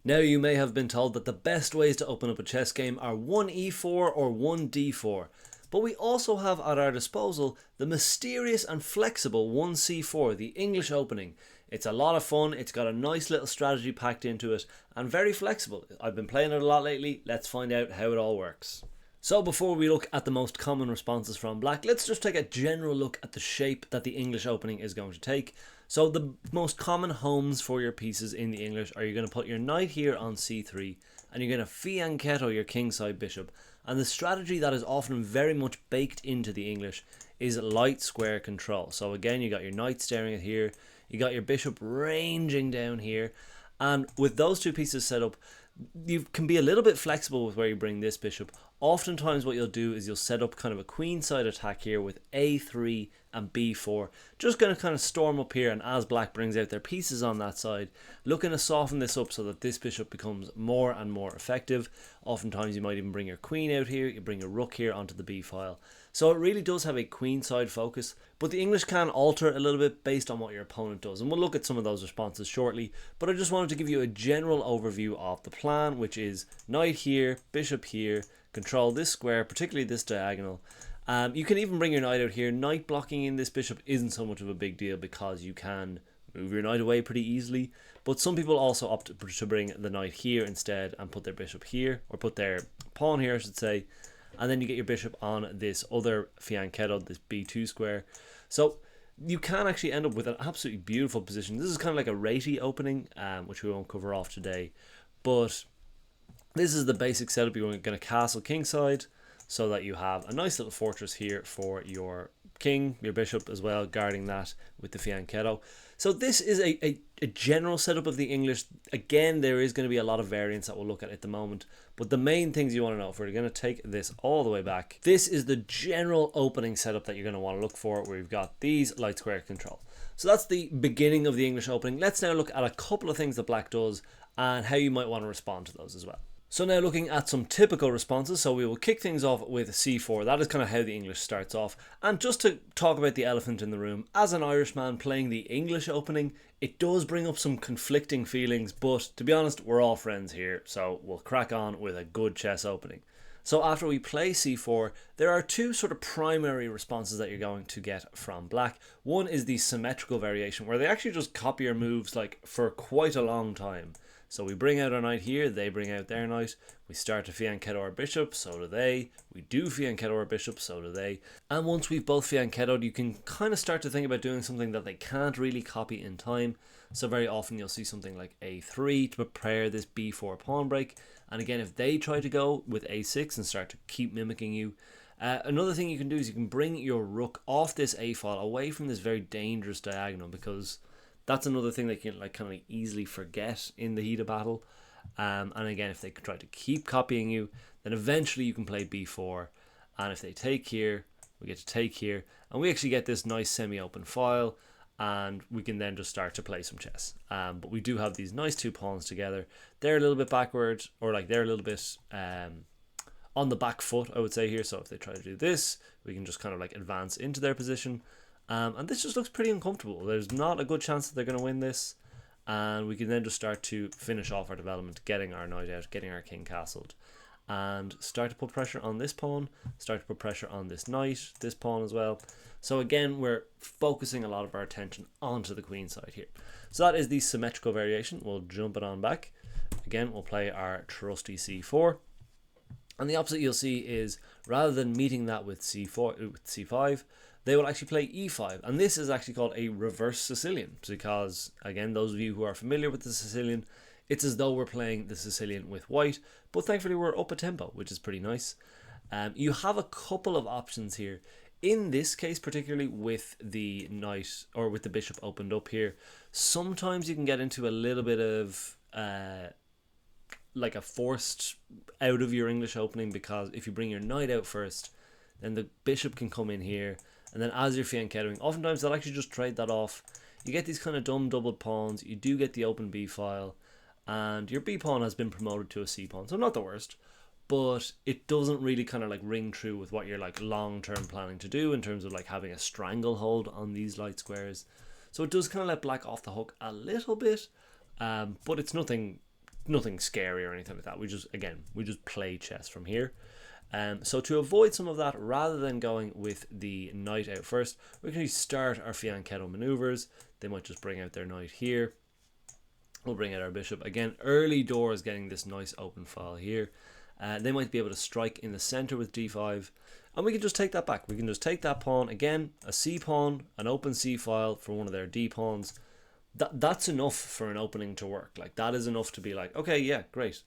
Now you may have been told that the best ways to open up a chess game are 1e4 or 1d4, but we also have at our disposal the mysterious and flexible 1c4, the English opening. It's a lot of fun, it's got a nice little strategy packed into it, and very flexible. I've been playing it a lot lately, let's find out how it all works. So before we look at the most common responses from black, let's just take a general look at the shape that the English opening is going to take. So the most common homes for your pieces in the English are you're going to put your knight here on c3, and you're going to fianchetto your kingside bishop. And the strategy that is often very much baked into the English is light square control. So again, you got your knight staring at here, you got your bishop ranging down here, and with those two pieces set up, you can be a little bit flexible with where you bring this bishop. Oftentimes what you'll do is you'll set up kind of a queenside attack here with a3 and b4. Just going to kind of storm up here, and as black brings out their pieces on that side, looking to soften this up so that this bishop becomes more and more effective. Oftentimes you might even bring your queen out here, you bring your rook here onto the b file. So it really does have a queenside focus, but the English can alter a little bit based on what your opponent does, and we'll look at some of those responses shortly. But I just wanted to give you a general overview of the plan, which is knight here, bishop here, control this square, particularly this diagonal. You can even bring your knight out here. Knight blocking in this bishop isn't so much of a big deal because you can move your knight away pretty easily, but some people also opt to bring the knight here instead and put their bishop here, or put their pawn here I should say, and then you get your bishop on this other fianchetto, this b2 square. So you can actually end up with an absolutely beautiful position. This is kind of like a ratey opening, which we won't cover off today, but this is the basic setup. You're going to castle kingside so that you have a nice little fortress here for your king, your bishop as well, guarding that with the fianchetto. So this is a general setup of the English. Again, there is going to be a lot of variance that we'll look at the moment, but the main things you want to know, if we're going to take this all the way back, this is the general opening setup that you're going to want to look for, where you've got these light square control. So that's the beginning of the English opening. Let's now look at a couple of things that black does and how you might want to respond to those as well. So now looking at some typical responses, so we will kick things off with c4. That is kind of how the English starts off. And just to talk about the elephant in the room, as an Irishman playing the English opening, it does bring up some conflicting feelings, but to be honest, we're all friends here, so we'll crack on with a good chess opening. So after we play c4, there are two sort of primary responses that you're going to get from black. One is the symmetrical variation, where they actually just copy your moves like for quite a long time. So we bring out our knight here, they bring out their knight, we start to fianchetto our bishop, so do they, we do fianchetto our bishop, so do they, and once we've both fianchettoed, you can kind of start to think about doing something that they can't really copy in time. So very often you'll see something like a3 to prepare this b4 pawn break, and again if they try to go with a6 and start to keep mimicking you, another thing you can do is you can bring your rook off this a file away from this very dangerous diagonal, because that's another thing that you can kind of easily forget in the heat of battle. And again, if they try to keep copying you, then eventually you can play b4. And if they take here, we get to take here. And we actually get this nice semi-open file. And we can then just start to play some chess. But we do have these nice two pawns together. They're a little bit backward, or like they're a little bit on the back foot, I would say here. So if they try to do this, we can just kind of like advance into their position. And this just looks pretty uncomfortable. There's not a good chance that they're going to win this. And we can then just start to finish off our development, getting our knight out, getting our king castled. And start to put pressure on this pawn, start to put pressure on this knight, this pawn as well. So again, we're focusing a lot of our attention onto the queen side here. So that is the symmetrical variation. We'll jump it on back. Again, we'll play our trusty c4. And the opposite you'll see is, rather than meeting that with c4, with c5, they will actually play e5, and this is actually called a reverse Sicilian, because again, those of you who are familiar with the Sicilian, it's as though we're playing the Sicilian with white, but thankfully we're up a tempo, which is pretty nice. You have a couple of options here. In this case, particularly with the knight or with the bishop opened up here, sometimes you can get into a little bit of like a forced out of your English opening, because if you bring your knight out first, then the bishop can come in here. And then as you're fianchettoing, oftentimes they'll actually just trade that off. You get these kind of dumb doubled pawns. You do get the open b file. And your b pawn has been promoted to a c pawn. So not the worst. But it doesn't really kind of like ring true with what you're like long-term planning to do in terms of like having a stranglehold on these light squares. So it does kind of let black off the hook a little bit. But it's nothing nothing scary or anything like that. We just play chess from here. So to avoid some of that, rather than going with the knight out first, we can start our fianchetto maneuvers. They might just bring out their knight here. We'll bring out our bishop. Again, early doors getting this nice open file here. They might be able to strike in the center with d5, and we can just take that back. We can just take that pawn. Again, a c pawn, an open c file for one of their d pawns. That's enough for an opening to work. Like, that is enough to be like, okay, yeah, great.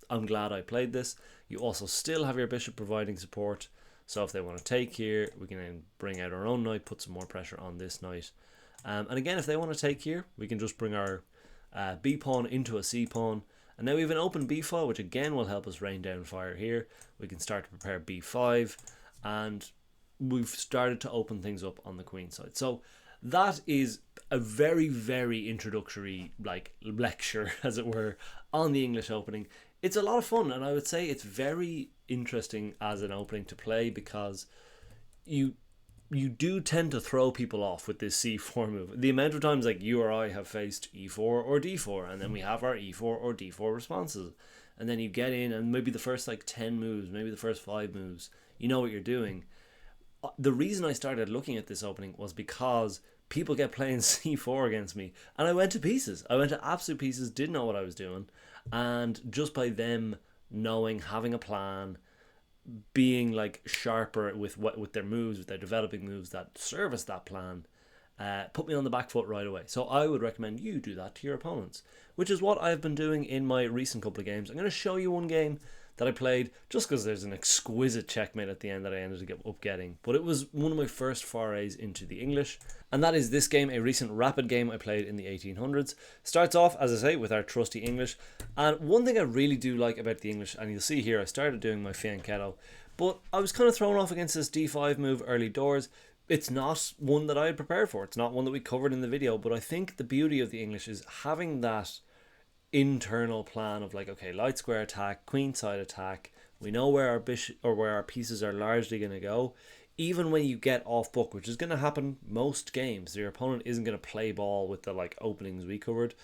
I'm glad I played this. You also still have your bishop providing support. So if they want to take here, we can then bring out our own knight, put some more pressure on this knight. And again, if they want to take here, we can just bring our b pawn into a c pawn. And now we have an open b file, which again will help us rain down fire here. We can start to prepare b5, and we've started to open things up on the queen side. So that is a very, very introductory lecture, as it were, on the English opening. It's a lot of fun, and I would say it's very interesting as an opening to play, because you do tend to throw people off with this c4 move. The amount of times you or I have faced e4 or d4, and then we have our e4 or d4 responses, and then you get in, and maybe the first 10 moves, maybe the first 5 moves, you know what you're doing. The reason I started looking at this opening was because people kept playing c4 against me, and I went to pieces. I went to absolute pieces, didn't know what I was doing, and just by them knowing, having a plan, being sharper with their moves, with their developing moves that service that plan, put me on the back foot right away. So I would recommend you do that to your opponents, which is what I've been doing in my recent couple of games. I'm going to show you one game that I played just because there's an exquisite checkmate at the end that I ended up getting, but it was one of my first forays into the English, and that is this game, a recent rapid game I played in the 1800s. Starts off, as I say, with our trusty English, and one thing I really do like about the English, and you'll see here I started doing my fianchetto, but I was kind of thrown off against this d5 move early doors. It's not one that I had prepared for, it's not one that we covered in the video, but I think the beauty of the English is having that internal plan of okay, light square attack, queen side attack. We know where our bishop or where our pieces are largely going to go. Even when you get off book, which is going to happen most games, your opponent isn't going to play ball with the openings we covered.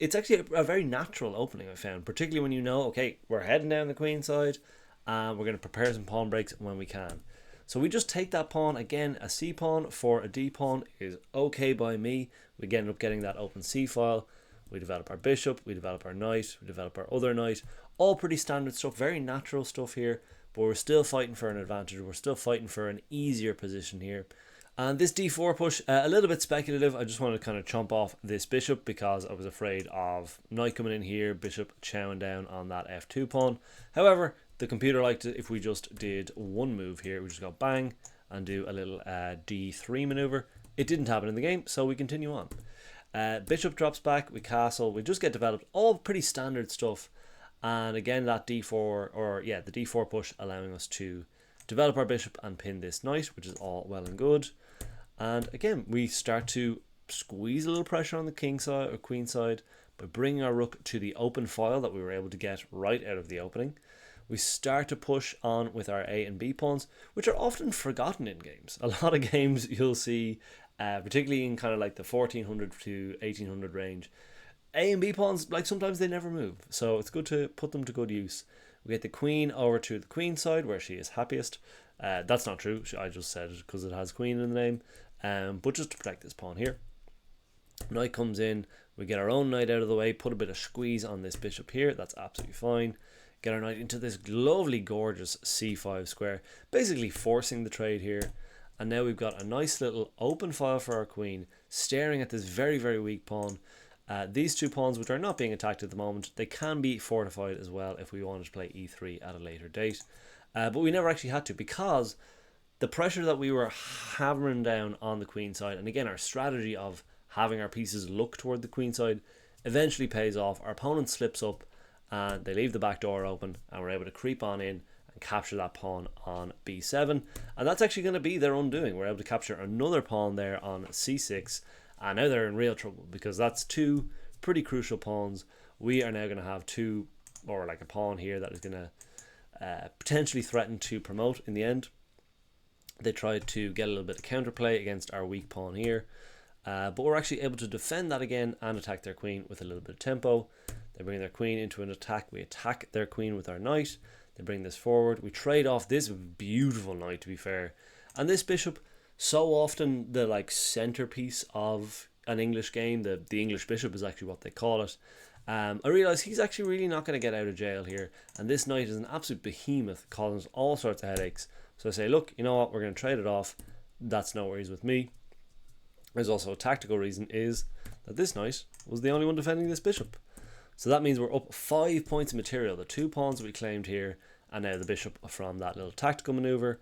It's actually a very natural opening, I found, particularly when you know, okay, we're heading down the queen side, and we're going to prepare some pawn breaks when we can. So we just take that pawn. Again, a c pawn for a d pawn is okay by me. We end up getting that open c file. We develop our bishop, we develop our knight, we develop our other knight. All pretty standard stuff, very natural stuff here, but we're still fighting for an advantage. We're still fighting for an easier position here. And this d4 push, a little bit speculative. I just wanted to kind of chomp off this bishop because I was afraid of knight coming in here, bishop chowing down on that f2 pawn. However, the computer liked it if we just did one move here. We just go bang and do a little d3 maneuver. It didn't happen in the game, so we continue on. Bishop drops back, we castle, we just get developed, all pretty standard stuff. And again, that the d4 push allowing us to develop our bishop and pin this knight, which is all well and good. And again, we start to squeeze a little pressure on the king side or queen side by bringing our rook to the open file that we were able to get right out of the opening. We start to push on with our a and b pawns, which are often forgotten in games. A lot of games you'll see, particularly in kind of the 1400 to 1800 range, A and B pawns, sometimes they never move, so it's good to put them to good use. We get the queen over to the queen side where she is happiest. That's not true, I just said it because it has queen in the name, but just to protect this pawn here. Knight comes in, we get our own knight out of the way, put a bit of squeeze on this bishop here, that's absolutely fine. Get our knight into this lovely gorgeous c5 square, basically forcing the trade here. And now we've got a nice little open file for our queen, staring at this very, very weak pawn. These two pawns, which are not being attacked at the moment, they can be fortified as well if we wanted to play e3 at a later date. But we never actually had to, because the pressure that we were hammering down on the queen side, and again, our strategy of having our pieces look toward the queen side, eventually pays off. Our opponent slips up, and they leave the back door open, and we're able to creep on in and capture that pawn on b7, and that's actually going to be their undoing. We're able to capture another pawn there on c6, and now they're in real trouble because that's two pretty crucial pawns. We are now going to have two, or a pawn here that is going to potentially threaten to promote in the end. They tried to get a little bit of counterplay against our weak pawn here, but we're actually able to defend that again and attack their queen with a little bit of tempo. They bring their queen into an attack. We attack their queen with our knight. They bring this forward. We trade off this beautiful knight, to be fair. And this bishop, so often the like centerpiece of an English game. The English bishop is actually what they call it. I realise he's actually really not going to get out of jail here. And this knight is an absolute behemoth, causing us all sorts of headaches. So I say, look, you know what? We're going to trade it off. That's no worries with me. There's also a tactical reason, is that this knight was the only one defending this bishop. So that means we're up 5 points of material. The 2 pawns that we claimed here, and now the bishop from that little tactical maneuver.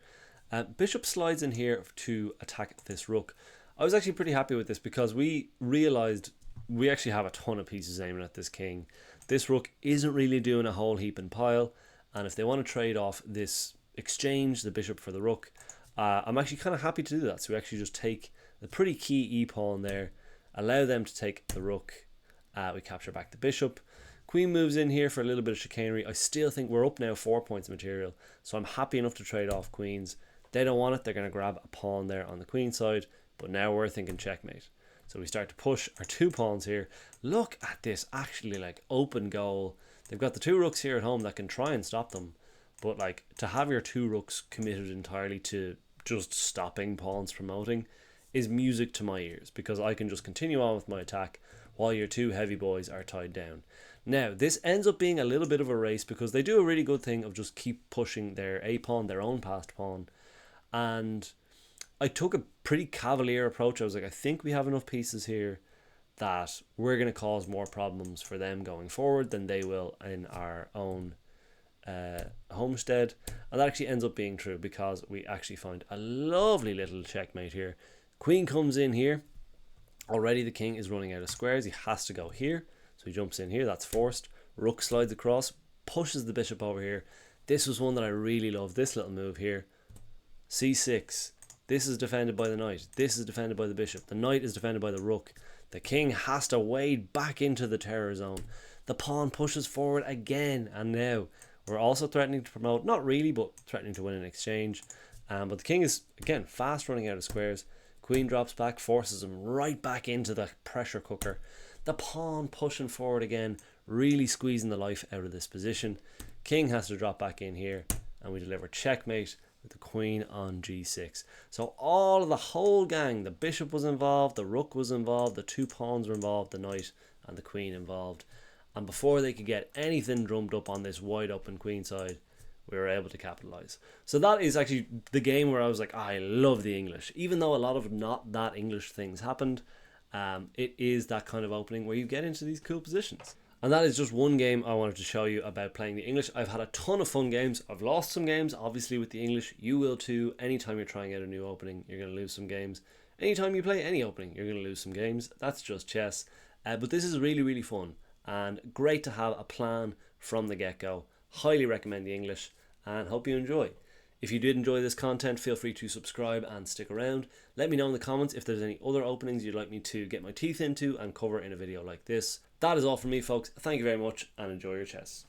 Bishop slides in here to attack this rook. I was actually pretty happy with this because we realised we actually have a ton of pieces aiming at this king. This rook isn't really doing a whole heap in pile, and if they want to trade off this exchange, the bishop for the rook, I'm actually kind of happy to do that. So we actually just take the pretty key e-pawn there, allow them to take the rook, we capture back the bishop. Queen moves in here for a little bit of chicanery. I still think we're up now 4 points of material, so I'm happy enough to trade off queens. They don't want it, they're going to grab a pawn there on the queen side, but now we're thinking checkmate. So we start to push our 2 pawns here. Look at this, actually like open goal. They've got the 2 rooks here at home that can try and stop them, but like to have your 2 rooks committed entirely to just stopping pawns promoting is music to my ears, because I can just continue on with my attack while your 2 heavy boys are tied down. Now this ends up being a little bit of a race because they do a really good thing of just keep pushing their A pawn, their own passed pawn, and I took a pretty cavalier approach. I was like, I think we have enough pieces here that we're going to cause more problems for them going forward than they will in our own homestead. And that actually ends up being true because we actually find a lovely little checkmate here. Queen comes in here. Already the king is running out of squares. He has to go here. So he jumps in here. That's forced. Rook slides across, pushes the bishop over here. This was one that I really love. This little move here. C6. This is defended by the knight. This is defended by the bishop. The knight is defended by the rook. The king has to wade back into the terror zone. The pawn pushes forward again. And now we're also threatening to promote. Not really, but threatening to win an exchange. But the king is, again, fast running out of squares. Queen drops back, forces him right back into the pressure cooker. The pawn pushing forward again, really squeezing the life out of this position. King has to drop back in here. And we deliver checkmate with the queen on g6. So all of the whole gang, the bishop was involved, the rook was involved, the 2 pawns were involved, the knight and the queen involved. And before they could get anything drummed up on this wide open queen side, we were able to capitalize. So that is actually the game where I was like, I love the English. Even though a lot of not that English things happened, it is that kind of opening where you get into these cool positions. And that is just one game I wanted to show you about playing the English. I've had a ton of fun games. I've lost some games, obviously, with the English. You will too. Anytime you're trying out a new opening, you're going to lose some games. Anytime you play any opening, you're going to lose some games. That's just chess. But this is really, really fun. And great to have a plan from the get-go. Highly recommend the English and hope you enjoy. If you did enjoy this content, feel free to subscribe and stick around. Let me know in the comments if there's any other openings you'd like me to get my teeth into and cover in a video like this. That is all from me, folks. Thank you very much and enjoy your chess.